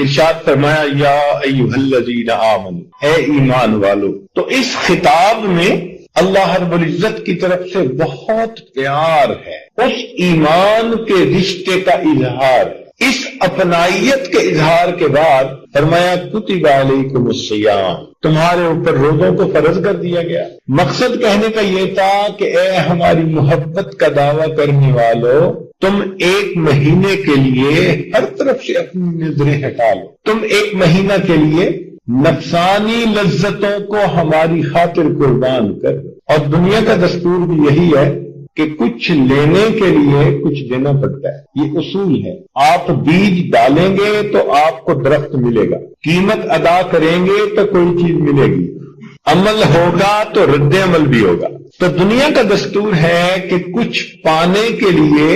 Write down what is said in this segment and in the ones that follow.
ارشاد فرمایا یا ایھا الذین آمنوا، اے ایمان والو۔ تو اس خطاب میں اللہ رب العزت کی طرف سے بہت پیار ہے، اس ایمان کے رشتے کا اظہار، اس اپنائیت کے اظہار کے بعد فرمایا کتب علیکم الصیام، تمہارے اوپر روزوں کو فرض کر دیا گیا۔ مقصد کہنے کا یہ تھا کہ اے ہماری محبت کا دعویٰ کرنے والو، تم ایک مہینے کے لیے ہر طرف سے اپنی نظریں ہٹا لو، تم ایک مہینہ کے لیے نفسانی لذتوں کو ہماری خاطر قربان کر دو۔ اور دنیا کا دستور بھی یہی ہے کہ کچھ لینے کے لیے کچھ دینا پڑتا ہے، یہ اصول ہے۔ آپ بیج ڈالیں گے تو آپ کو درخت ملے گا، قیمت ادا کریں گے تو کوئی چیز ملے گی، عمل ہوگا تو رد عمل بھی ہوگا۔ تو دنیا کا دستور ہے کہ کچھ پانے کے لیے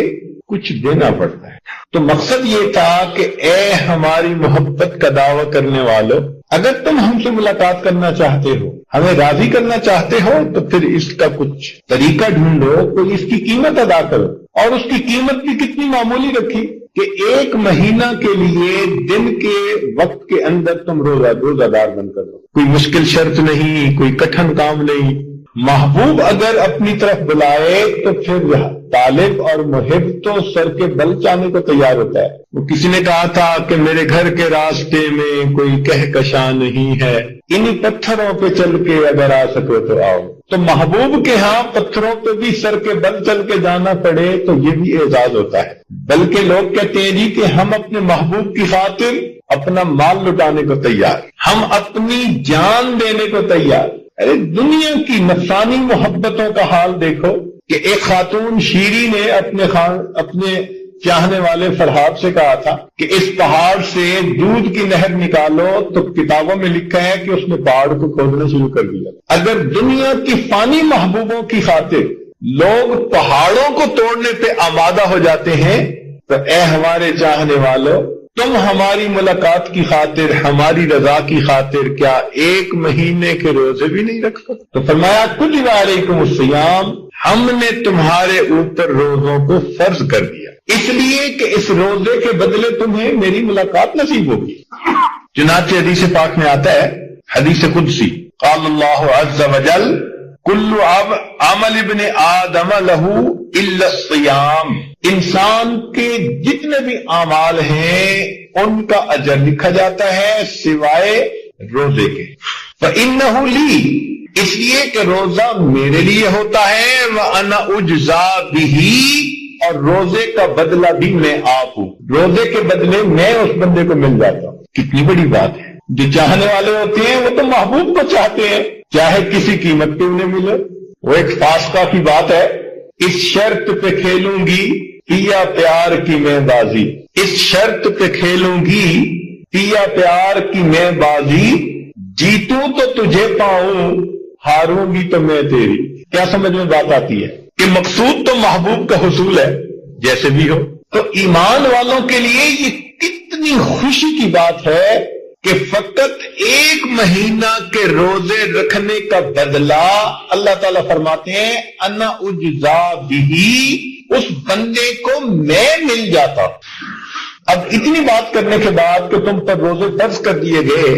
کچھ دینا پڑتا ہے۔ تو مقصد یہ تھا کہ اے ہماری محبت کا دعویٰ کرنے والو، اگر تم ہم سے ملاقات کرنا چاہتے ہو، ہمیں راضی کرنا چاہتے ہو، تو پھر اس کا کچھ طریقہ ڈھونڈو، کوئی اس کی قیمت ادا کرو۔ اور اس کی قیمت بھی کتنی معمولی رکھی کہ ایک مہینہ کے لیے دن کے وقت کے اندر تم روزہ دار بن کر دو، کوئی مشکل شرط نہیں، کوئی کٹھن کام نہیں۔ محبوب اگر اپنی طرف بلائے تو پھر طالب اور محب تو سر کے بل چاہنے کو تیار ہوتا ہے۔ وہ کسی نے کہا تھا کہ میرے گھر کے راستے میں کوئی کہکشاں نہیں ہے، انہی پتھروں پہ چل کے اگر آ سکو تو آؤ۔ تو محبوب کے ہاں پتھروں پہ بھی سر کے بل چل کے جانا پڑے تو یہ بھی اعزاز ہوتا ہے۔ بلکہ لوگ کہتے ہیں جی کہ ہم اپنے محبوب کی خاطر اپنا مال لٹانے کو تیار، ہم اپنی جان دینے کو تیار۔ ارے دنیا کی نفسانی محبتوں کا حال دیکھو کہ ایک خاتون شیری نے اپنے چاہنے والے فرحاد سے کہا تھا کہ اس پہاڑ سے دودھ کی نہر نکالو، تو کتابوں میں لکھا ہے کہ اس نے پہاڑ کو کھودنا شروع کر دیا۔ اگر دنیا کی فانی محبوبوں کی خاطر لوگ پہاڑوں کو توڑنے پہ آمادہ ہو جاتے ہیں، تو اے ہمارے چاہنے والو، تم ہماری ملاقات کی خاطر، ہماری رضا کی خاطر کیا ایک مہینے کے روزے بھی نہیں رکھ سکتے؟ تو فرمایا کتب علیکم الصیام، ہم نے تمہارے اوپر روزوں کو فرض کر دیا، اس لیے کہ اس روزے کے بدلے تمہیں میری ملاقات نصیب ہوگی۔ چنانچہ حدیث پاک میں آتا ہے، حدیث قدسی، قال اللہ عز وجل کل عمل ابن آدم لہ الا الصیام، انسان کے جتنے بھی اعمال ہیں ان کا اجر لکھا جاتا ہے سوائے روزے کے۔ فإنہ لی، اس لیے کہ روزہ میرے لیے ہوتا ہے، وأنا اجزا بہ، اور روزے کا بدلہ بھی میں آپ ہوں، روزے کے بدلے میں اس بندے کو مل جاتا ہوں۔ کتنی بڑی بات ہے۔ جو چاہنے والے ہوتے ہیں وہ تو محبوب کو چاہتے ہیں، چاہے کسی قیمت پہ انہیں ملے۔ وہ ایک فاسقہ کی بات ہے، اس شرط پہ کھیلوں گی پیا پیار کی میں بازی، اس شرط پہ کھیلوں گی پیا پیار کی میں بازی، جیتوں تو تجھے پاؤں، ہاروں گی تو میں تیری۔ کیا سمجھ میں بات آتی ہے کہ مقصود تو محبوب کا حصول ہے جیسے بھی ہو۔ تو ایمان والوں کے لیے یہ کتنی خوشی کی بات ہے کہ فقط ایک مہینہ کے روزے رکھنے کا بدلہ اللہ تعالیٰ فرماتے ہیں انا اجزا بہی، اس بندے کو میں مل جاتا ہوں۔ اب اتنی بات کرنے کے بعد کہ تم پر روزے فرض کر دیے گئے،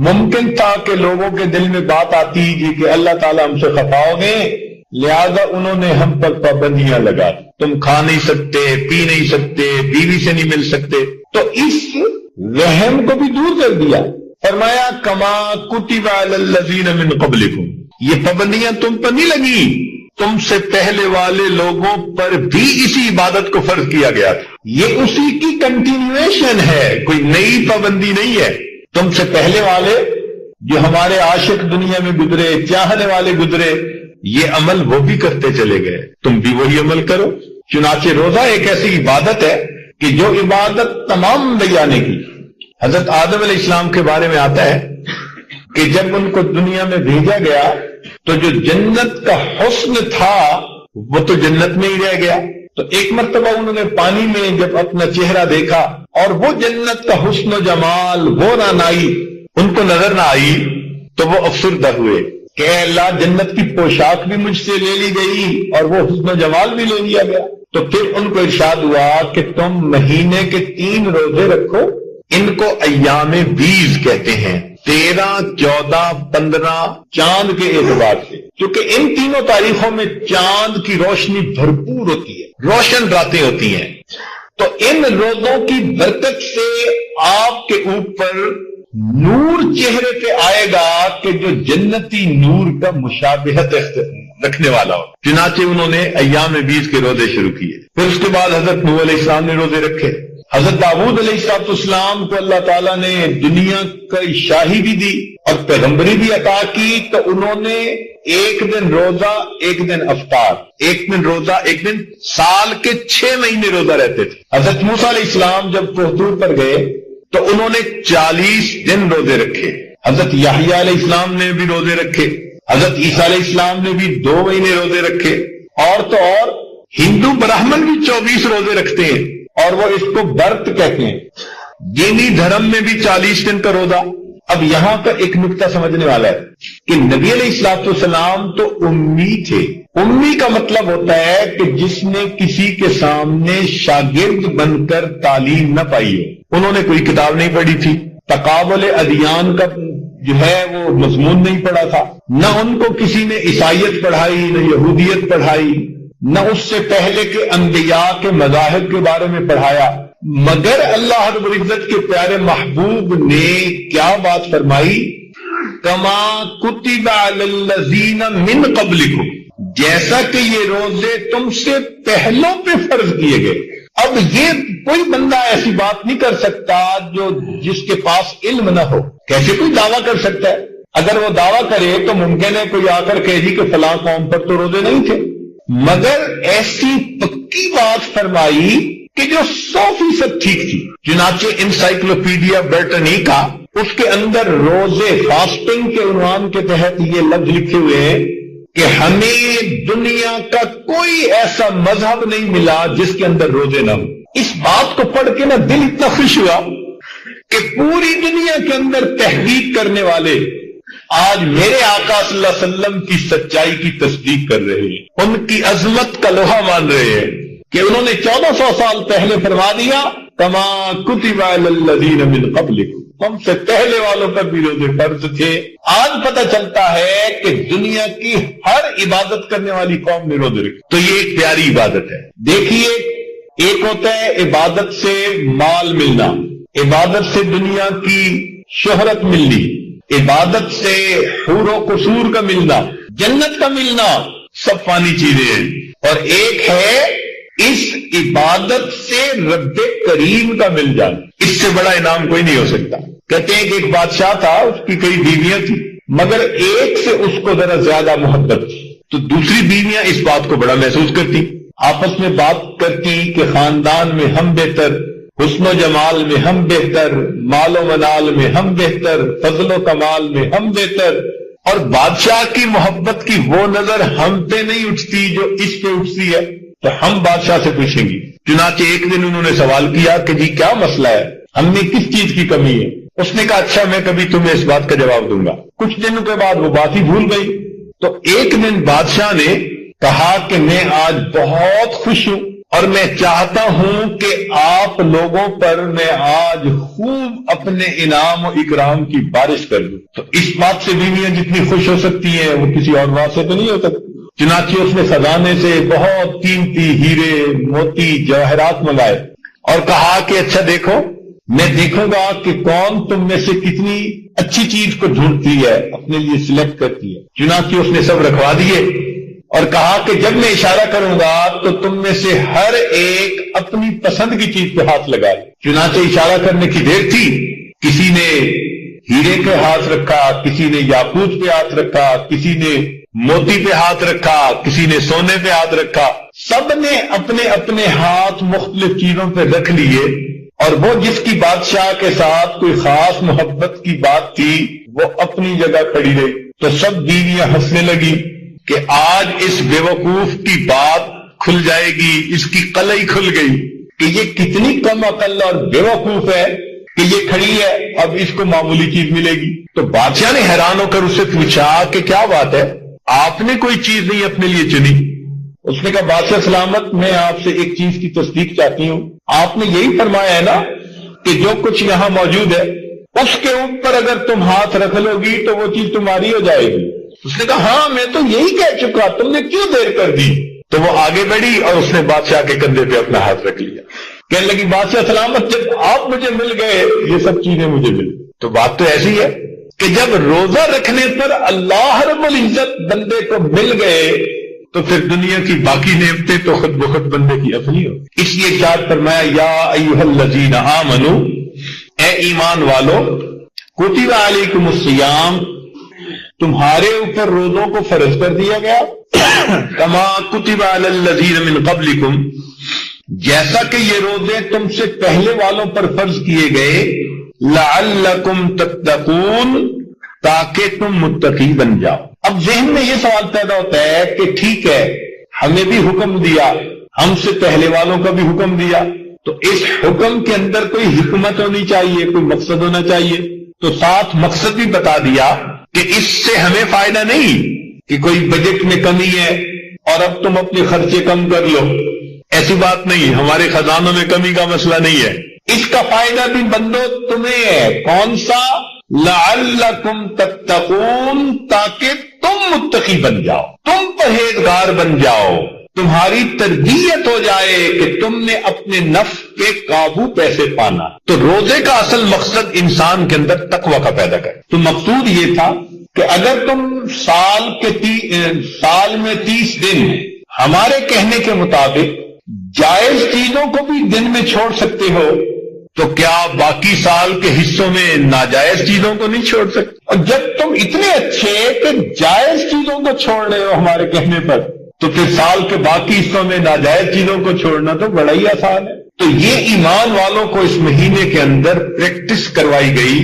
ممکن تھا کہ لوگوں کے دل میں بات آتی جی کہ اللہ تعالیٰ ہم سے خفا ہو گئے، لہذا انہوں نے ہم پر پابندیاں لگا، تم کھا نہیں سکتے، پی نہیں سکتے، بیوی سے نہیں مل سکتے۔ تو اس وہم کو بھی دور کر دیا، فرمایا کما کتب علی الذین من قبلکم، یہ پابندیاں تم پر نہیں لگی، تم سے پہلے والے لوگوں پر بھی اسی عبادت کو فرض کیا گیا تھا۔ یہ اسی کی کنٹینیویشن ہے، کوئی نئی پابندی نہیں ہے۔ تم سے پہلے والے جو ہمارے عاشق دنیا میں گزرے، چاہنے والے گزرے، یہ عمل وہ بھی کرتے چلے گئے، تم بھی وہی عمل کرو۔ چنانچہ روزہ ایک ایسی عبادت ہے کہ جو عبادت تمام انبیاء نے کی۔ حضرت آدم علیہ السلام کے بارے میں آتا ہے کہ جب ان کو دنیا میں بھیجا گیا تو جو جنت کا حسن تھا وہ تو جنت میں ہی رہ گیا۔ تو ایک مرتبہ انہوں نے پانی میں جب اپنا چہرہ دیکھا اور وہ جنت کا حسن و جمال، وہ رعنائی ان کو نظر نہ آئی، تو وہ افسردہ ہوئے کہ اے اللہ، جنت کی پوشاک بھی مجھ سے لے لی گئی اور وہ حسن و جمال بھی لے لیا گیا۔ تو پھر ان کو ارشاد ہوا کہ تم مہینے کے 3 روزے رکھو، ان کو ایام بیض کہتے ہیں، 13، 14، 15 چاند کے اعتبار سے، کیونکہ ان تینوں تاریخوں میں چاند کی روشنی بھرپور ہوتی ہے، روشن راتیں ہوتی ہیں، تو ان روزوں کی برکت سے آپ کے اوپر نور چہرے پہ آئے گا کہ جو جنتی نور کا مشابہت رکھنے والا ہو۔ چنانچہ انہوں نے ایام بیض کے روزے شروع کیے، پھر اس کے بعد حضرت نوح علیہ السلام نے روزے رکھے، حضرت داؤد علیہ السلام کو اللہ تعالیٰ نے دنیا کی شاہی بھی دی اور پیغمبری بھی عطا کی، تو انہوں نے ایک دن روزہ ایک دن افطار، ایک دن روزہ ایک دن، سال کے 6 مہینے روزہ رہتے تھے۔ حضرت موسیٰ علیہ السلام جب کوہ طور پر گئے تو انہوں نے 40 دن روزے رکھے، حضرت یحییٰ علیہ السلام نے بھی روزے رکھے، حضرت عیسیٰ علیہ السلام نے بھی 2 مہینے روزے رکھے، اور تو اور ہندو براہمن بھی 24 روزے رکھتے ہیں، اور وہ اس کو برت کہتے ہیں۔ دینی دھرم میں بھی 40 دن کا روزہ۔ اب یہاں کا ایک نکتہ سمجھنے والا ہے کہ نبی علیہ السلام تو امی تھے۔ امی کا مطلب ہوتا ہے کہ جس نے کسی کے سامنے شاگرد بن کر تعلیم نہ پائی ہو، انہوں نے کوئی کتاب نہیں پڑھی تھی، تقابل ادیان کا جو ہے وہ مضمون نہیں پڑھا تھا، نہ ان کو کسی نے عیسائیت پڑھائی، نہ یہودیت پڑھائی، نہ اس سے پہلے کے انبیاء کے مذاہب کے بارے میں پڑھایا، مگر اللہ رب العزت کے پیارے محبوب نے کیا بات فرمائی، کما کتب علی الذین من قبلکم، جیسا کہ یہ روزے تم سے پہلوں پہ فرض کیے گئے۔ اب یہ کوئی بندہ ایسی بات نہیں کر سکتا جو جس کے پاس علم نہ ہو، کیسے کوئی دعویٰ کر سکتا ہے؟ اگر وہ دعویٰ کرے تو ممکن ہے کوئی آ کر کہے جی کہ فلاں قوم پر تو روزے نہیں تھے، مگر ایسی پکی بات فرمائی کہ جو 100% ٹھیک تھی۔ چنانچہ انسائکلوپیڈیا برٹنیکا اس کے اندر روزے فاسٹنگ کے عنوان کے تحت یہ لفظ لکھے ہوئے ہیں کہ ہمیں دنیا کا کوئی ایسا مذہب نہیں ملا جس کے اندر روزے نہ ہو۔ اس بات کو پڑھ کے نا دل اتنا خوش ہوا کہ پوری دنیا کے اندر تحقیق کرنے والے آج میرے آقا صلی اللہ علیہ وسلم کی سچائی کی تصدیق کر رہے ہیں، ان کی عظمت کا لوہا مان رہے ہیں کہ انہوں نے 1400 سال پہلے فرما دیا کما کتب علی الذین من قبلکم، ہم سے پہلے والوں پر بھی روزے فرض تھے۔ آج پتہ چلتا ہے کہ دنیا کی ہر عبادت کرنے والی قوم نے روزے رکھے، تو یہ ایک پیاری عبادت ہے۔ دیکھیے، ایک ہوتا ہے عبادت سے مال ملنا، عبادت سے دنیا کی شہرت ملنی، عبادت سے حور و قصور کا ملنا، جنت کا ملنا، سب فانی چیزیں ہیں، اور ایک ہے اس عبادت سے رب کریم کا مل جانا، اس سے بڑا انعام کوئی نہیں ہو سکتا۔ کہتے ہیں کہ ایک بادشاہ تھا، اس کی کئی بیویاں تھیں، مگر ایک سے اس کو ذرا زیادہ محبت تھی، تو دوسری بیویاں اس بات کو بڑا محسوس کرتی، آپس میں بات کرتی کہ خاندان میں ہم بہتر، حسن و جمال میں ہم بہتر، مال و منال میں ہم بہتر، فضل و کمال میں ہم بہتر، اور بادشاہ کی محبت کی وہ نظر ہم پہ نہیں اٹھتی جو اس پہ اٹھتی ہے، تو ہم بادشاہ سے پوچھیں گی۔ چنانچہ ایک دن انہوں نے سوال کیا کہ جی کیا مسئلہ ہے، ہم میں کس چیز کی کمی ہے؟ اس نے کہا اچھا میں کبھی تمہیں اس بات کا جواب دوں گا۔ کچھ دنوں کے بعد وہ بات ہی بھول گئی، تو ایک دن بادشاہ نے کہا کہ میں آج بہت خوش ہوں اور میں چاہتا ہوں کہ آپ لوگوں پر میں آج خوب اپنے انعام و اکرام کی بارش کر دوں۔ تو اس بات سے بیویاں جتنی خوش ہو سکتی ہیں وہ کسی اور بات سے تو نہیں ہو سکتی۔ چنانچہ اس نے خزانے سے بہت قیمتی ہیرے، موتی، جواہرات منگائے اور کہا کہ اچھا دیکھو، میں دیکھوں گا کہ کون تم میں سے کتنی اچھی چیز کو ڈھونڈتی ہے، اپنے لیے سلیکٹ کرتی ہے۔ چنانچہ اس نے سب رکھوا دیے اور کہا کہ جب میں اشارہ کروں گا تو تم میں سے ہر ایک اپنی پسند کی چیز پہ ہاتھ لگائے۔ چنانچہ اشارہ کرنے کی دیر تھی، کسی نے ہیرے کے ہاتھ رکھا، کسی نے یاقوت پہ ہاتھ رکھا، کسی نے موتی پہ ہاتھ رکھا، کسی نے سونے پہ ہاتھ رکھا، سب نے اپنے اپنے ہاتھ مختلف چیزوں پہ رکھ لیے، اور وہ جس کی بادشاہ کے ساتھ کوئی خاص محبت کی بات تھی وہ اپنی جگہ کھڑی رہی۔ تو سب بیویاں ہنسنے لگی کہ آج اس بے وقوف کی بات کھل جائے گی، اس کی قلعی کھل گئی کہ یہ کتنی کم عقل اور بے وقوف ہے کہ یہ کھڑی ہے، اب اس کو معمولی چیز ملے گی۔ تو بادشاہ نے حیران ہو کر اس سے پوچھا کہ کیا بات ہے، آپ نے کوئی چیز نہیں اپنے لیے چنی؟ اس نے کہا بادشاہ سلامت، میں آپ سے ایک چیز کی تصدیق چاہتی ہوں، آپ نے یہی فرمایا ہے نا کہ جو کچھ یہاں موجود ہے اس کے اوپر اگر تم ہاتھ رکھ لو گی تو وہ چیز تمہاری ہو جائے گی؟ اس نے کہا ہاں میں تو یہی کہہ چکا، تم نے کیوں دیر کر دی؟ تو وہ آگے بڑھی اور اس نے بادشاہ کے کندھے پہ اپنا ہاتھ رکھ لیا، کہنے لگی بادشاہ سلامت، جب آپ مجھے مل گئے یہ سب چیزیں مجھے مل گئی۔ تو بات تو ایسی ہے کہ جب روزہ رکھنے پر اللہ رب العزت بندے کو مل گئے تو پھر دنیا کی باقی نعمتیں تو خود بخود بندے کی اپنی ہو۔ اس لیے ارشاد فرمایا یا ایھا الذین آمنو، اے ایمان والو، کتب علیکم الصیام، تمہارے اوپر روزوں کو فرض کر دیا گیا، کما کتب علی الذین من قبلکم، جیسا کہ یہ روزے تم سے پہلے والوں پر فرض کیے گئے، لعلکم تتقون، تاکہ تم متقی بن جاؤ۔ اب ذہن میں یہ سوال پیدا ہوتا ہے کہ ٹھیک ہے ہمیں بھی حکم دیا، ہم سے پہلے والوں کا بھی حکم دیا، تو اس حکم کے اندر کوئی حکمت ہونی چاہیے، کوئی مقصد ہونا چاہیے، تو ساتھ مقصد بھی بتا دیا کہ اس سے ہمیں فائدہ نہیں کہ کوئی بجٹ میں کمی ہے اور اب تم اپنے خرچے کم کر لو، ایسی بات نہیں، ہمارے خزانوں میں کمی کا مسئلہ نہیں ہے، اس کا فائدہ بھی بندو تمہیں ہے۔ کون سا؟ لعلکم تتقون، تاکہ تم متقی بن جاؤ، تم پرہیزگار بن جاؤ، تمہاری تربیت ہو جائے کہ تم نے اپنے نفس پہ قابو کیسے پانا۔ تو روزے کا اصل مقصد انسان کے اندر تقوی کا پیدا کرے۔ تو مقصود یہ تھا کہ اگر تم سال میں 30 دن ہمارے کہنے کے مطابق جائز چیزوں کو بھی دن میں چھوڑ سکتے ہو، تو کیا باقی سال کے حصوں میں ناجائز چیزوں کو نہیں چھوڑ سکتے؟ اور جب تم اتنے اچھے کہ جائز چیزوں کو چھوڑ رہے ہو ہمارے کہنے پر، تو پھر سال کے باقی حصوں میں ناجائز چیزوں کو چھوڑنا تو بڑا ہی آسان ہے۔ تو یہ ایمان والوں کو اس مہینے کے اندر پریکٹس کروائی گئی،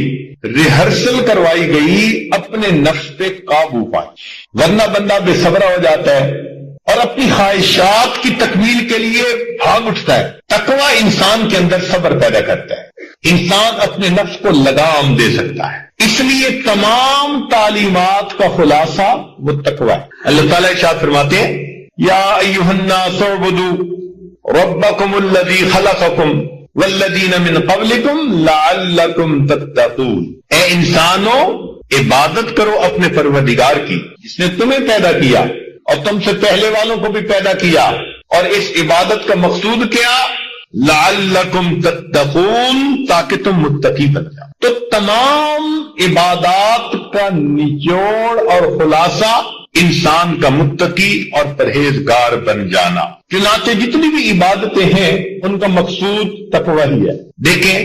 ریہرسل کروائی گئی اپنے نفس پہ قابو پائے، ورنہ بندہ بے صبر ہو جاتا ہے اور اپنی خواہشات کی تکمیل کے لیے بھاگ اٹھتا ہے۔ تقوی انسان کے اندر صبر پیدا کرتا ہے، انسان اپنے نفس کو لگام دے سکتا ہے۔ اس لیے تمام تعلیمات کا خلاصہ وہ تقوی ہے۔ اللہ تعالیٰ ارشاد فرماتے ہیں یا ایھا الناس اعبدوا ربکم الذی خلقکم والذین من قبلکم لعلکم تتقون، اے انسانوں عبادت کرو اپنے پروردگار کی جس نے تمہیں پیدا کیا اور تم سے پہلے والوں کو بھی پیدا کیا، اور اس عبادت کا مقصود کیا؟ لعلکم تتقون، تاکہ تم متقی بن جاؤ۔ تو تمام عبادات کا نچوڑ اور خلاصہ انسان کا متقی اور پرہیزگار بن جانا۔ چنانچہ جتنی بھی عبادتیں ہیں ان کا مقصود تقوی ہی ہے۔ دیکھیں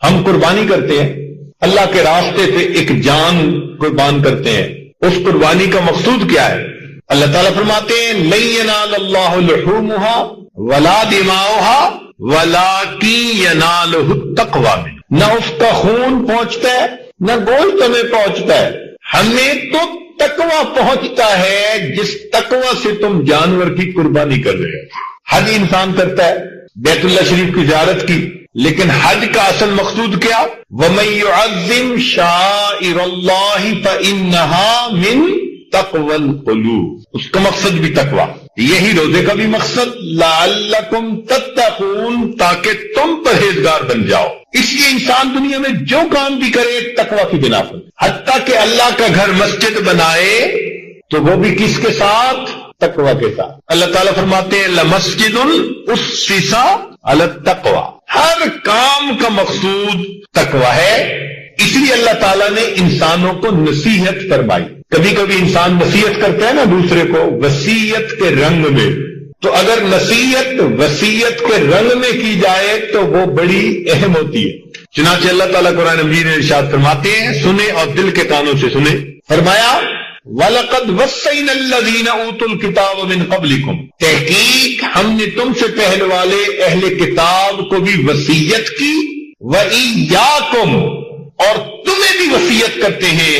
ہم قربانی کرتے ہیں، اللہ کے راستے پہ ایک جان قربان کرتے ہیں، اس قربانی کا مقصود کیا ہے؟ اللہ تعالیٰ فرماتے ہیں لن ینال اللہ لحومها ولا دماؤها ولکن ینالہ التقوی منکم، نہ اس کا خون پہنچتا ہے نہ گوشت ہمیں پہنچتا ہے، ہمیں تو تقوی پہنچتا ہے جس تقوی سے تم جانور کی قربانی کر رہے ہو۔ حج انسان کرتا ہے بیت اللہ شریف کی زیارت کی، لیکن حج کا اصل مقصود کیا؟ وَمَن يُعَظِّمْ شَعَائِرَ اللَّهِ فَإِنَّهَا مِن تقوی القلوب، اس کا مقصد بھی تقوی۔ یہی روزے کا بھی مقصد لعلکم تتقون، تاکہ تم پرہیزگار بن جاؤ۔ اس لیے انسان دنیا میں جو کام بھی کرے تقوی کی بنا پر، حتیٰ کہ اللہ کا گھر مسجد بنائے تو وہ بھی کس کے ساتھ؟ تقوی کے ساتھ۔ اللہ تعالیٰ فرماتے ہیں لمسجد اسس علی التقوی، ہر کام کا مقصود تقوی ہے۔ اس لیے اللہ تعالیٰ نے انسانوں کو نصیحت فرمائی۔ کبھی کبھی انسان نصیحت کرتا ہے نا دوسرے کو وصیت کے رنگ میں، تو اگر نصیحت وصیت کے رنگ میں کی جائے تو وہ بڑی اہم ہوتی ہے۔ چنانچہ اللہ تعالیٰ قرآن مجید میں ارشاد فرماتے ہیں، سنیں اور دل کے کانوں سے سنیں، فرمایا وَلَقَدْ وَصَّيْنَا الَّذِينَ أُوتُوا الْكِتَابَ مِنْ قَبْلِكُمْ، تحقیق ہم نے تم سے پہلے والے اہل کتاب کو بھی وصیت کی، وَإِيَّاكُمْ، اور تمہیں بھی وصیت کرتے ہیں،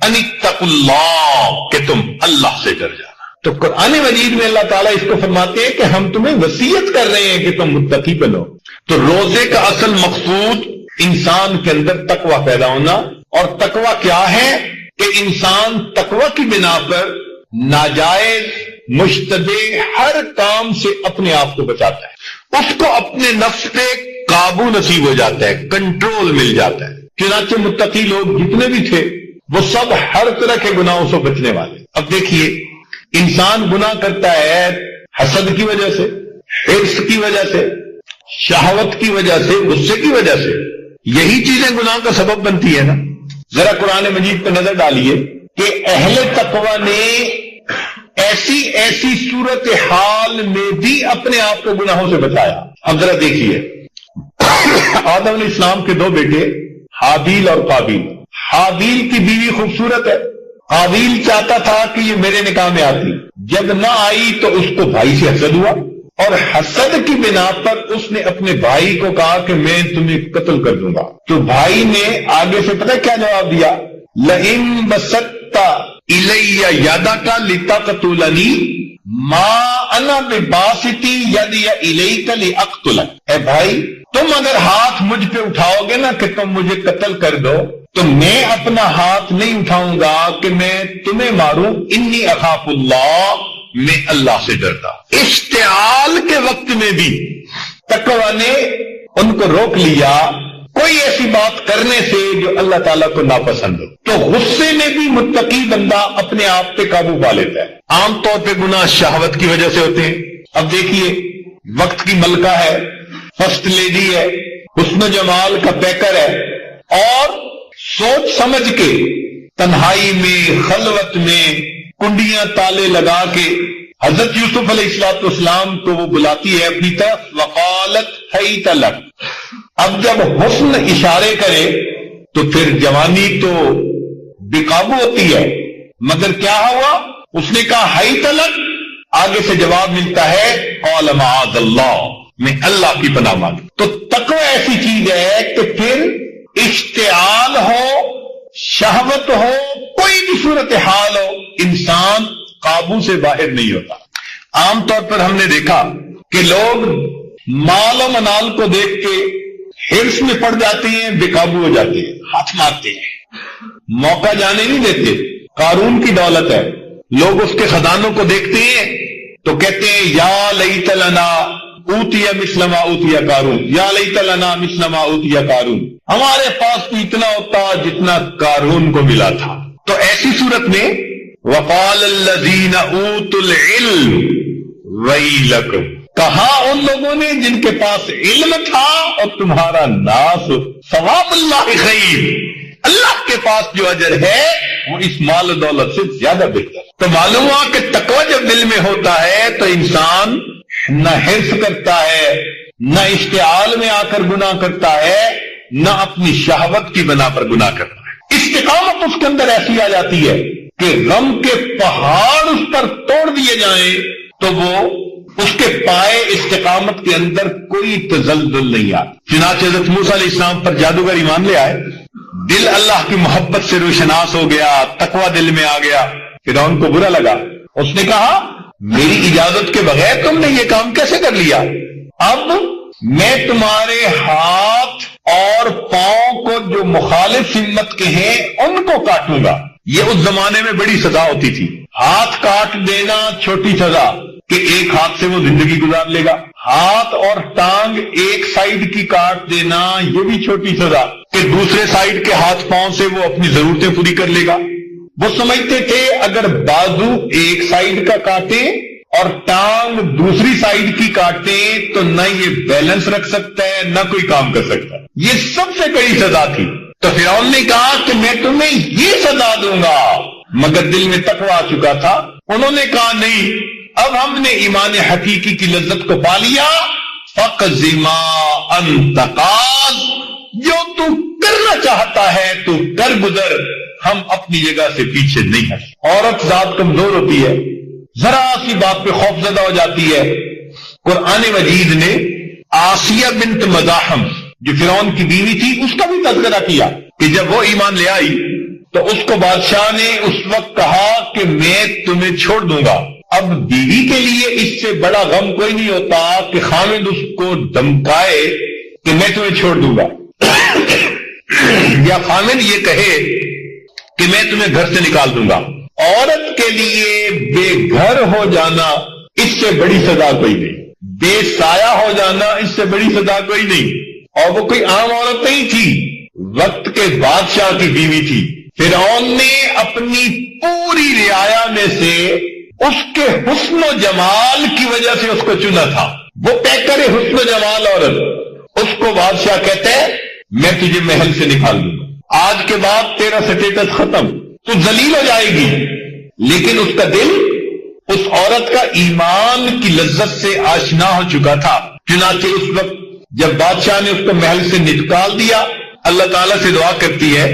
ان اتقوا اللہ، کہ تم اللہ سے ڈر جانا۔ تو قرآن مجید میں اللہ تعالیٰ اس کو فرماتے ہیں کہ ہم تمہیں وصیت کر رہے ہیں کہ تم متقی بنو۔ تو روزے کا اصل مقصود انسان کے اندر تقوی پیدا ہونا، اور تقوی کیا ہے کہ انسان تقوی کی بنا پر ناجائز مشتبہ ہر کام سے اپنے آپ کو بچاتا ہے، اس کو اپنے نفس پہ قابو نصیب ہو جاتا ہے، کنٹرول مل جاتا ہے۔ چنانچہ متقی لوگ جتنے بھی تھے وہ سب ہر طرح کے گناہوں سے بچنے والے۔ اب دیکھیے، انسان گناہ کرتا ہے حسد کی وجہ سے، حرص کی وجہ سے، شہوت کی وجہ سے، غصے کی وجہ سے۔ یہی چیزیں گناہ کا سبب بنتی ہے نا۔ ذرا قرآن مجید پہ نظر ڈالیے کہ اہل تقوی نے ایسی صورت حال میں بھی اپنے آپ کو گناہوں سے بچایا۔ اب ذرا دیکھیے، آدم علیہ السلام کے دو بیٹے حابیل اور قابیل۔ حابیل کی بیوی خوبصورت ہے، قابیل چاہتا تھا کہ یہ میرے نکاح میں آتی، جب نہ آئی تو اس کو بھائی سے حسد ہوا، اور حسد کی بنا پر اس نے اپنے بھائی کو کہا کہ میں تمہیں قتل کر دوں گا۔ تو بھائی نے آگے سے پتہ کیا جواب دیا؟ لئن بسطت الی یدک لتقتلنی ما انا بباسط یدی الیک لاقتلک۔ اے بھائی، تم اگر ہاتھ مجھ پہ اٹھاؤ گے نا کہ تم مجھے قتل کر دو، تو میں اپنا ہاتھ نہیں اٹھاؤں گا کہ میں تمہیں ماروں۔ انی اخاف اللہ، میں اللہ سے ڈرتا۔ اشتعال کے وقت میں بھی تقوی نے ان کو روک لیا کوئی ایسی بات کرنے سے جو اللہ تعالیٰ کو ناپسند ہو۔ تو غصے میں بھی متقی بندہ اپنے آپ پہ قابو پا لیتا ہے۔ عام طور پہ گناہ شہوت کی وجہ سے ہوتے ہیں۔ اب دیکھیے، وقت کی ملکہ ہے، فرسٹ لیڈی ہے، حسن و جمال کا پیکر ہے، اور سوچ سمجھ کے تنہائی میں، خلوت میں کنڈیاں تالے لگا کے حضرت یوسف علیہ السلام کو وہ بلاتی ہے اپنی طرف، وقالت حیت لک۔ اب جب حسن اشارے کرے تو پھر جوانی تو بے قابو ہوتی ہے، مگر کیا ہوا؟ اس نے کہا حیت لک، آگے سے جواب ملتا ہے قال معاذ اللہ، میں اللہ کی پناہ مانگتا۔ تو تقوی ایسی چیز ہے کہ پھر اشتعال ہو، شہوت ہو، کوئی بھی صورتحال ہو، انسان قابو سے باہر نہیں ہوتا۔ عام طور پر ہم نے دیکھا کہ لوگ مال و منال کو دیکھ کے حرص میں پڑ جاتے ہیں، بے قابو ہو جاتے ہیں، ہاتھ مارتے ہیں، موقع جانے نہیں دیتے۔ قارون کی دولت ہے، لوگ اس کے خزانوں کو دیکھتے ہیں تو کہتے ہیں یا لیت لنا اوتیا مثل ما اوتیا قارون، یا لیت لنا مثل ما اوتیا قارون، ہمارے پاس تو اتنا ہوتا جتنا قارون کو ملا تھا۔ تو ایسی صورت میں وقال الذین اوتوا العلم ویلکم، کہا ان لوگوں نے جن کے پاس علم تھا اور تمہارا ناس، ثواب اللہ خیر، اللہ کے پاس جو اجر ہے وہ اس مال و دولت سے زیادہ بہتر۔ تو معلوم ہوا کہ تقوی جب دل میں ہوتا ہے تو انسان نہ حرص کرتا ہے، نہ اشتعال میں آ کر گناہ کرتا ہے، نہ اپنی شہوت کی بنا پر گناہ کرتا ہے۔ استقامت اس کے اندر ایسی آ جاتی ہے کہ غم کے پہاڑ اس پر توڑ دیے جائیں تو وہ اس کے پائے استقامت کے اندر کوئی تزلزل نہیں آتا۔ چنانچہ حضرت موسیٰ علیہ السلام پر جادوگر ایمان لے آئے، دل اللہ کی محبت سے روشناس ہو گیا، تقوی دل میں آ گیا۔ فرعون کو برا لگا، اس نے کہا میری اجازت کے بغیر تم نے یہ کام کیسے کر لیا؟ اب میں تمہارے ہاتھ اور پاؤں کو جو مخالف ہمت کے ہیں ان کو کاٹوں گا۔ یہ اس زمانے میں بڑی سزا ہوتی تھی۔ ہاتھ کاٹ دینا چھوٹی سزا کہ ایک ہاتھ سے وہ زندگی گزار لے گا، ہاتھ اور ٹانگ ایک سائیڈ کی کاٹ دینا یہ بھی چھوٹی سزا کہ دوسرے سائیڈ کے ہاتھ پاؤں سے وہ اپنی ضرورتیں پوری کر لے گا۔ وہ سمجھتے تھے اگر بازو ایک سائیڈ کا کاٹے اور ٹانگ دوسری سائیڈ کی کاٹے تو نہ یہ بیلنس رکھ سکتا ہے نہ کوئی کام کر سکتا ہے۔ یہ سب سے بڑی سزا تھی۔ تو فرعون نے کہا کہ میں تمہیں یہ سزا دوں گا، مگر دل میں تقوی آ چکا تھا۔ انہوں نے کہا نہیں، اب ہم نے ایمان حقیقی کی لذت کو پا لیا، فَقْضِ مَا أَنْتَ قَاضٍ، جو تو کرنا چاہتا ہے تو کر گزر، ہم اپنی جگہ سے پیچھے نہیں ہیں۔ عورت ذات کمزور ہوتی ہے، ذرا سی بات پہ خوف زدہ ہو جاتی ہے۔ قرآن مجید نے آسیہ بنت مزاحم جو فرعون کی بیوی تھی اس کا بھی تذکرہ کیا کہ جب وہ ایمان لے آئی تو اس کو بادشاہ نے اس وقت کہا کہ میں تمہیں چھوڑ دوں گا۔ اب بیوی کے لیے اس سے بڑا غم کوئی نہیں ہوتا کہ خامد اس کو دھمکائے کہ میں تمہیں چھوڑ دوں گا، یا خامد یہ کہے کہ میں تمہیں گھر سے نکال دوں گا۔ عورت کے لیے بے گھر ہو جانا اس سے بڑی سزا کوئی نہیں، بے سایہ ہو جانا اس سے بڑی سزا کوئی نہیں۔ اور وہ کوئی عام عورت نہیں تھی، وقت کے بادشاہ کی بیوی تھی۔ فرعون نے اپنی پوری رعایا میں سے اس کے حسن و جمال کی وجہ سے اس کو چنا تھا۔ وہ پیکر حسن و جمال عورت، اس کو بادشاہ کہتے ہیں میں تجھے محل سے نکال دوں گا، آج کے بعد تیرا سٹیٹس ختم، تو ذلیل ہو جائے گی۔ لیکن اس کا دل اس عورت کا ایمان کی لذت سے آشنا ہو چکا تھا، چنانچہ اس وقت جب بادشاہ نے اس کو محل سے نکال دیا، اللہ تعالیٰ سے دعا کرتی ہے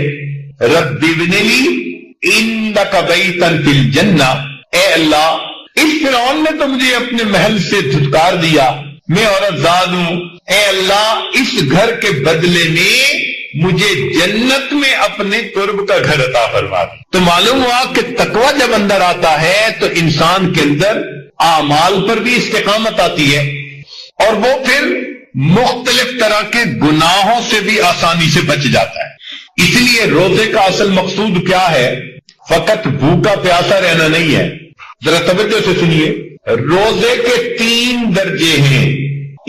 رب ابن لی عندک بیتا فی الجنہ، اے اللہ اس فرعون نے تو مجھے اپنے محل سے دھتکار دیا، میں عورت زاد ہوں، اے اللہ اس گھر کے بدلے میں مجھے جنت میں اپنے قرب کا گھر عطا فرما۔ تو معلوم ہوا کہ تقویٰ جب اندر آتا ہے تو انسان کے اندر اعمال پر بھی استقامت آتی ہے، اور وہ پھر مختلف طرح کے گناہوں سے بھی آسانی سے بچ جاتا ہے۔ اس لیے روزے کا اصل مقصود کیا ہے؟ فقط بھوکا پیاسا رہنا نہیں ہے۔ ذرا توجہ سے سنیے، روزے کے 3 درجے ہیں۔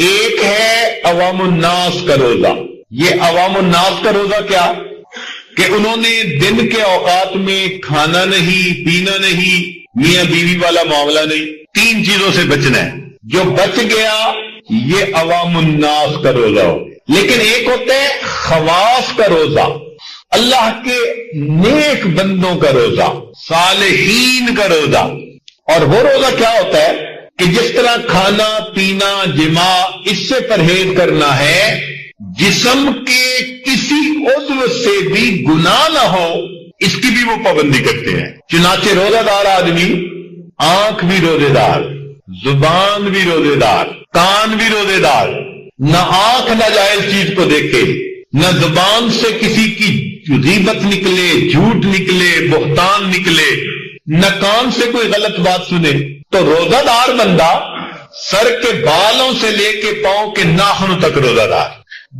ایک ہے عوام الناس کا روزہ۔ یہ عوام الناس کا روزہ کیا کہ انہوں نے دن کے اوقات میں کھانا نہیں، پینا نہیں، میاں بیوی والا معاملہ نہیں، 3 چیزوں سے بچنا ہے۔ جو بچ گیا یہ عوام الناس کا روزہ ہو۔ لیکن ایک ہوتا ہے خواص کا روزہ، اللہ کے نیک بندوں کا روزہ، صالحین کا روزہ۔ اور وہ روزہ کیا ہوتا ہے کہ جس طرح کھانا پینا جماع اس سے پرہیز کرنا ہے، جسم کے کسی عضو سے بھی گناہ نہ ہو اس کی بھی وہ پابندی کرتے ہیں۔ چنانچہ روزہ دار آدمی آنکھ بھی روزے دار، زبان بھی روزے دار، کان بھی روزے دار، نہ آنکھ ناجائز چیز کو دیکھے، نہ زبان سے کسی کی غیبت نکلے، جھوٹ نکلے، بہتان نکلے، نہ کان سے کوئی غلط بات سنے۔ تو روزہ دار بندہ سر کے بالوں سے لے کے پاؤں کے ناخنوں تک روزہ دار،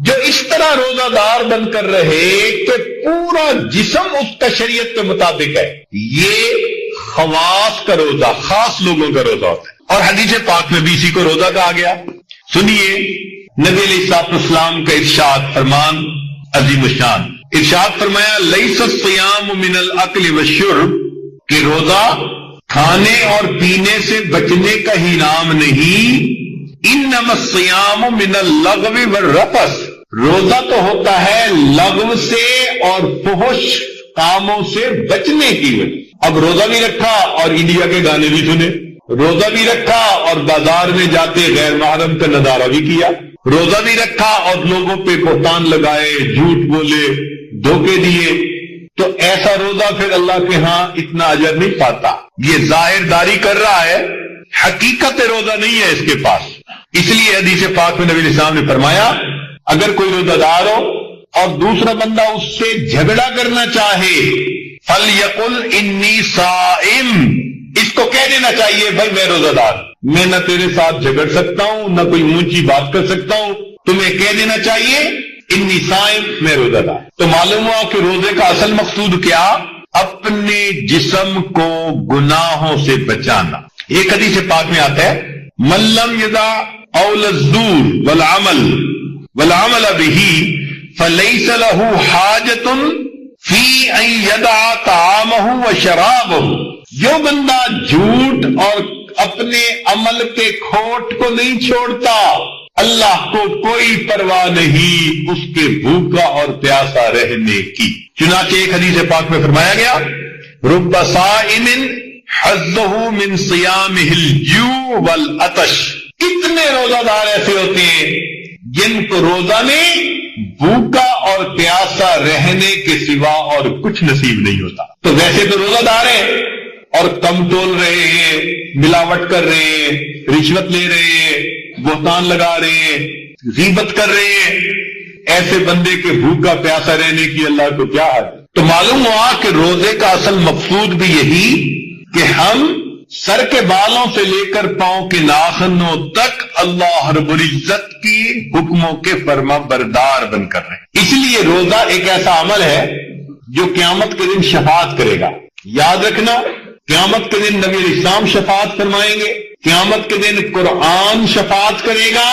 جو اس طرح روزہ دار بن کر رہے کہ پورا جسم اس کا شریعت کے مطابق ہے، یہ خواص کا روزہ، خاص لوگوں کا روزہ ہوتا ہے۔ اور حدیث پاک میں بھی اسی کو روزہ کہا گیا۔ سنیے نبی علیہ السلام کا ارشاد، فرمان عظیم الشان، ارشاد فرمایا لیس الصیام من الاکل والشرب، کہ روزہ کھانے اور پینے سے بچنے کا ہی نام نہیں، انما الصیام من اللغو والرفث، روزہ تو ہوتا ہے لغو سے اور فحش کاموں سے بچنے کی وجہ۔ اب روزہ بھی رکھا اور انڈیا کے گانے بھی سنے، روزہ بھی رکھا اور بازار میں جاتے غیر محرم کا نظارہ بھی کیا، روزہ بھی رکھا اور لوگوں پہ بہتان لگائے، جھوٹ بولے، دھوکے دیے، تو ایسا روزہ پھر اللہ کے ہاں اتنا اجر نہیں پاتا۔ یہ ظاہر داری کر رہا ہے، حقیقت روزہ نہیں ہے اس کے پاس۔ اس لیے حدیث پاک میں نبی علیہ السلام نے فرمایا اگر کوئی روزہ دار ہو اور دوسرا بندہ اس سے جھگڑا کرنا چاہے، فَلْيَقُلْ إِنِّي صَائِمٌ، اس کو کہہ دینا چاہیے بھائی میں روزہ دار، میں نہ تیرے ساتھ جھگڑ سکتا ہوں نہ کوئی اونچی بات کر سکتا ہوں، تمہیں کہہ دینا چاہیے انی صائم، میں روزہ دار۔ تو معلوم ہوا کہ روزے کا اصل مقصود کیا؟ اپنے جسم کو گناہوں سے بچانا۔ ایک حدیث پاک میں آتا ہے من لم یدع قول الزور والعمل به فلیس له حاجة فی ان یدع طعامه وشرابه، جو بندہ جھوٹ اور اپنے عمل کے کھوٹ کو نہیں چھوڑتا، اللہ کو کوئی پرواہ نہیں اس کے بھوکا اور پیاسا رہنے کی۔ چنانچہ ایک حدیث پاک میں فرمایا گیا رب صائم حظہ من صیامہ الجوع والعطش، کتنے روزہ دار ایسے ہوتے ہیں جن کو روزہ میں بھوکا اور پیاسا رہنے کے سوا اور کچھ نصیب نہیں ہوتا۔ تو ویسے تو روزہ دار ہیں اور کم تول رہے ہیں، ملاوٹ کر رہے ہیں، رشوت لے رہے ہیں، بہتان لگا رہے ہیں، غیبت کر رہے ہیں، ایسے بندے کے بھوکا پیاسا رہنے کی اللہ کو کیا ہے؟ تو معلوم ہوا کہ روزے کا اصل مقصود بھی یہی کہ ہم سر کے بالوں سے لے کر پاؤں کے ناخنوں تک اللہ رب العزت کی حکموں کے فرما بردار بن کر رہے ہیں۔ اس لیے روزہ ایک ایسا عمل ہے جو قیامت کے دن شفاعت کرے گا۔ یاد رکھنا، قیامت کے دن نبی علیہ السلام شفاعت فرمائیں گے، قیامت کے دن قرآن شفاعت کرے گا،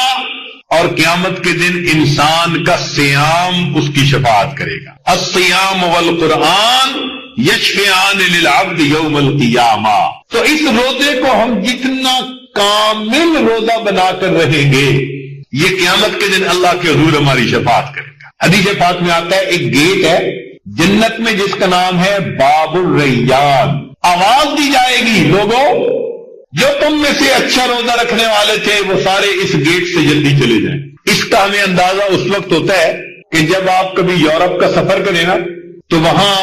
اور قیامت کے دن انسان کا صیام اس کی شفاعت کرے گا. الصیام والقرآن یشفعان للعبد یوم القیامہ. تو اس روزے کو ہم جتنا کامل روزہ بنا کر رہیں گے یہ قیامت کے دن اللہ کے حضور ہماری شفاعت کرے گا. حدیث پاک میں آتا ہے ایک گیٹ ہے جنت میں جس کا نام ہے باب الریان. آواز دی جائے گی لوگوں جو تم میں سے اچھا روزہ رکھنے والے تھے وہ سارے اس گیٹ سے جلدی چلے جائیں. اس کا ہمیں اندازہ اس وقت ہوتا ہے کہ جب آپ کبھی یورپ کا سفر کریں نا تو وہاں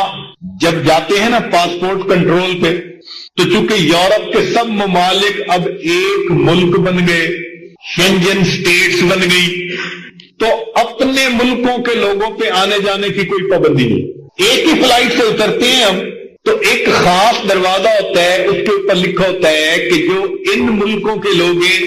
جب جاتے ہیں نا پاسپورٹ کنٹرول پہ تو چونکہ یورپ کے سب ممالک اب ایک ملک بن گئے, شینجن سٹیٹس بن گئی, تو اپنے ملکوں کے لوگوں پہ آنے جانے کی کوئی پابندی نہیں. ایک ہی فلائٹ سے اترتے ہیں ہم تو ایک خاص دروازہ ہوتا ہے اس کے اوپر لکھا ہوتا ہے کہ جو ان ملکوں کے لوگ ہیں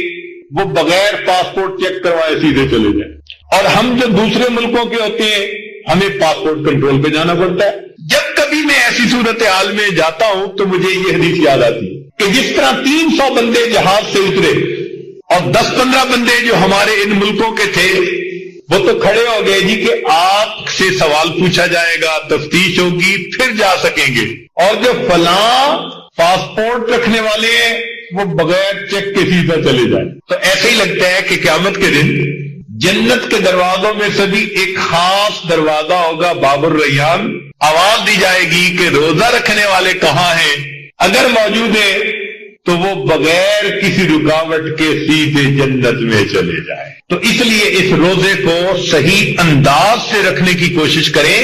وہ بغیر پاسپورٹ چیک کروائے سیدھے چلے جائیں, اور ہم جو دوسرے ملکوں کے ہوتے ہیں ہمیں پاسپورٹ کنٹرول پہ جانا پڑتا ہے. جب کبھی میں ایسی صورتحال میں جاتا ہوں تو مجھے یہ حدیث یاد آتی ہے کہ جس طرح 300 بندے جہاز سے اترے اور 10-15 بندے جو ہمارے ان ملکوں کے تھے وہ تو کھڑے ہو گئے جی کہ آپ سے سوال پوچھا جائے گا, تفتیش ہوگی, پھر جا سکیں گے, اور جو فلاں پاسپورٹ رکھنے والے ہیں وہ بغیر چیک کے سیدھا چلے جائیں. تو ایسے ہی لگتا ہے کہ قیامت کے دن جنت کے دروازوں میں سے بھی ایک خاص دروازہ ہوگا باب الریان. آواز دی جائے گی کہ روزہ رکھنے والے کہاں ہیں, اگر موجود ہیں تو وہ بغیر کسی رکاوٹ کے سیدھے جنت میں چلے جائیں. تو اس لیے اس روزے کو صحیح انداز سے رکھنے کی کوشش کریں.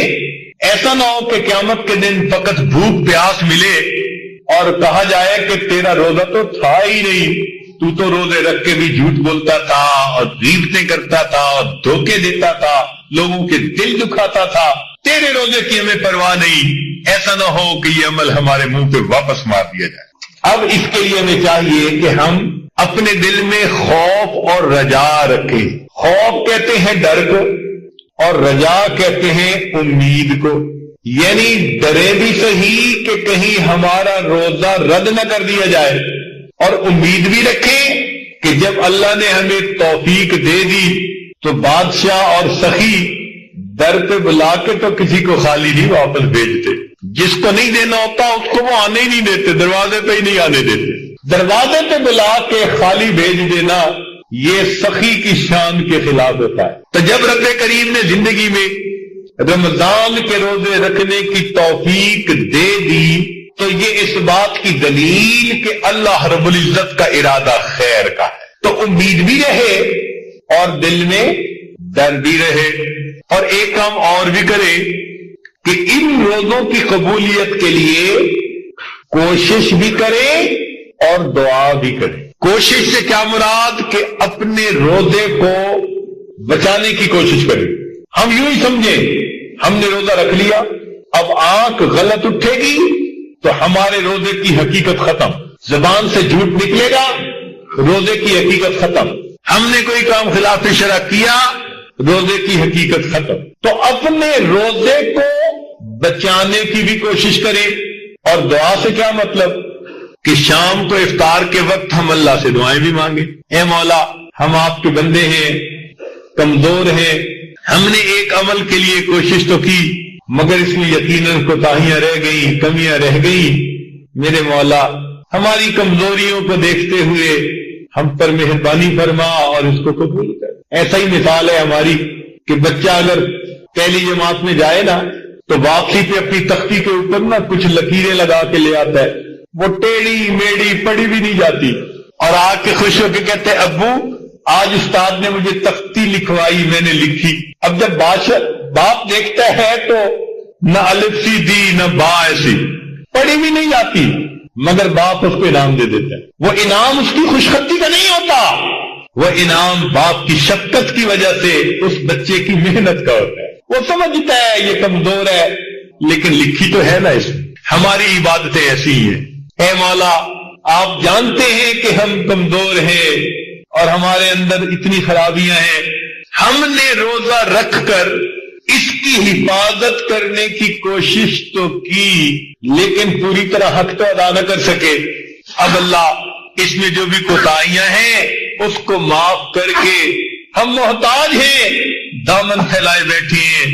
ایسا نہ ہو کہ قیامت کے دن فقط بھوک پیاس ملے اور کہا جائے کہ تیرا روزہ تو تھا ہی نہیں, تو روزے رکھ کے بھی جھوٹ بولتا تھا اور غیبتیں کرتا تھا اور دھوکے دیتا تھا, لوگوں کے دل دکھاتا تھا, تیرے روزے کی ہمیں پرواہ نہیں. ایسا نہ ہو کہ یہ عمل ہمارے منہ پہ واپس مار دیا جائے. اب اس کے لیے ہمیں چاہیے کہ ہم اپنے دل میں خوف اور رجا رکھیں. خوف کہتے ہیں ڈر کو اور رجا کہتے ہیں امید کو. یعنی ڈرے بھی صحیح کہ کہیں ہمارا روزہ رد نہ کر دیا جائے, اور امید بھی رکھیں کہ جب اللہ نے ہمیں توفیق دے دی تو بادشاہ اور سخی در پہ بلا کے تو کسی کو خالی نہیں واپس بھیجتے. جس کو نہیں دینا ہوتا اس کو وہ آنے ہی نہیں دیتے, دروازے پہ ہی نہیں آنے دیتے. دروازے پہ بلا کے خالی بھیج دینا یہ سخی کی شان کے خلاف ہوتا ہے. تو جب رب کریم نے زندگی میں رمضان کے روزے رکھنے کی توفیق دے دی تو یہ اس بات کی دلیل کہ اللہ رب العزت کا ارادہ خیر کا ہے. تو امید بھی رہے اور دل میں ڈر بھی رہے, اور ایک کام اور بھی کرے کہ ان روزوں کی قبولیت کے لیے کوشش بھی کرے اور دعا بھی کرے. کوشش سے کیا مراد کہ اپنے روزے کو بچانے کی کوشش کرے. ہم یوں ہی سمجھیں ہم نے روزہ رکھ لیا, اب آنکھ غلط اٹھے گی تو ہمارے روزے کی حقیقت ختم, زبان سے جھوٹ نکلے گا روزے کی حقیقت ختم, ہم نے کوئی کام خلاف شرع کیا روزے کی حقیقت ختم. تو اپنے روزے کو بچانے کی بھی کوشش کریں. اور دعا سے کیا مطلب کہ شام کو افطار کے وقت ہم اللہ سے دعائیں بھی مانگیں. اے مولا ہم آپ کے بندے ہیں, کمزور ہیں, ہم نے ایک عمل کے لیے کوشش تو کی مگر اس میں یقیناً کوتاہیاں رہ گئی, کمیاں رہ گئی. میرے مولا ہماری کمزوریوں کو دیکھتے ہوئے ہم پر مہربانی فرما اور اس کو قبول کر. ایسا ہی مثال ہے ہماری کہ بچہ اگر پہلی جماعت میں جائے نا تو واپسی پہ اپنی تختی کے اوپر نا کچھ لکیریں لگا کے لے آتا ہے, وہ ٹیڑھی میڑھی پڑھی بھی نہیں جاتی, اور آ کے خوش ہو کے کہتے ابو آج استاد نے مجھے تختی لکھوائی, میں نے لکھی. اب جب باپ دیکھتا ہے تو نہ الف سی دی نہ با ایسی, پڑھی بھی نہیں جاتی, مگر باپ اس کو انعام دے دیتا ہے. وہ انعام اس کی خوشخطی کا نہیں ہوتا, وہ انعام باپ کی شفقت کی وجہ سے اس بچے کی محنت کا ہوتا ہے. وہ سمجھتا ہے یہ کمزور ہے لیکن لکھی تو ہے نا اس میں. ہماری عبادتیں ایسی ہیں. اے مولا آپ جانتے ہیں کہ ہم کمزور ہیں اور ہمارے اندر اتنی خرابیاں ہیں, ہم نے روزہ رکھ کر اس کی حفاظت کرنے کی کوشش تو کی لیکن پوری طرح حق تو ادا نہ کر سکے. اب اللہ اس میں جو بھی کوتاہیاں ہیں اس کو معاف کر کے ہم محتاج ہیں، دامن پھیلائے بیٹھے ہیں،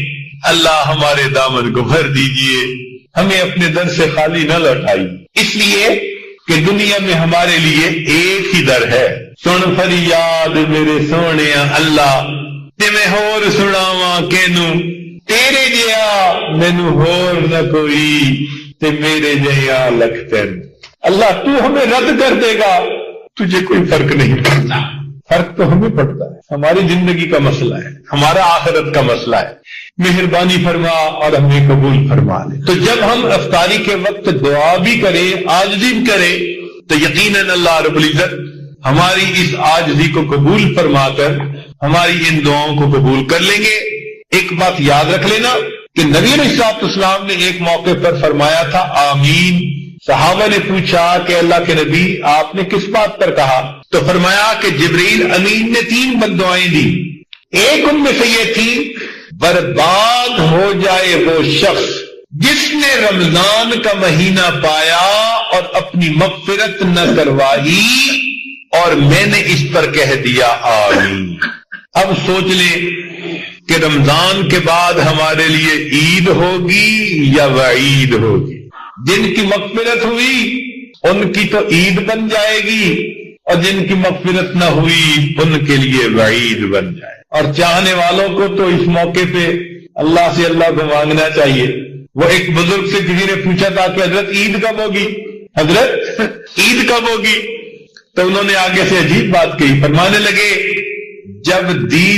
اللہ ہمارے دامن کو بھر دیجئے، ہمیں اپنے در سے خالی نہ لوٹائی، اس لیے کہ دنیا میں ہمارے لیے ایک ہی در ہے۔ سن فریاد میرے سونے اللہ، تے میں ہور سناواں کینوں، تیرے جیا مینوں ہور نہ کوئی، تے میرے جیا لکھ تین۔ اللہ تو ہمیں رد کر دے گا، تجھے کوئی فرق نہیں پڑتا۔ فرق تو ہمیں پڑتا ہے، ہماری زندگی کا مسئلہ ہے، ہمارا آخرت کا مسئلہ ہے۔ مہربانی فرما اور ہمیں قبول فرما لے۔ تو جب ہم افطاری کے وقت دعا بھی کریں، عاجزی بھی کریں، تو یقیناً اللہ رب العزت ہماری اس عاجزی کو قبول فرما کر ہماری ان دعاؤں کو قبول کر لیں گے۔ ایک بات یاد رکھ لینا کہ نبی علیہ السلام نے ایک موقع پر فرمایا تھا آمین۔ صحابہ نے پوچھا کہ اللہ کے نبی آپ نے کس بات پر کہا؟ تو فرمایا کہ جبرائیل امین نے 3 بددعائیں دی، ایک ان میں سے یہ تھی برباد ہو جائے وہ شخص جس نے رمضان کا مہینہ پایا اور اپنی مغفرت نہ کروائی، اور میں نے اس پر کہہ دیا آمین۔ اب سوچ لیں کہ رمضان کے بعد ہمارے لیے عید ہوگی یا وعید ہوگی؟ جن کی مغفرت ہوئی ان کی تو عید بن جائے گی، اور جن کی مغفرت نہ ہوئی ان کے لیے وعید بن جائے۔ اور چاہنے والوں کو تو اس موقع پہ اللہ سے اللہ کو مانگنا چاہیے۔ وہ ایک بزرگ سے کسی نے پوچھا تھا کہ حضرت عید کب ہوگی، حضرت عید کب ہوگی؟ تو انہوں نے آگے سے عجیب بات کہی، فرمانے لگے جب دید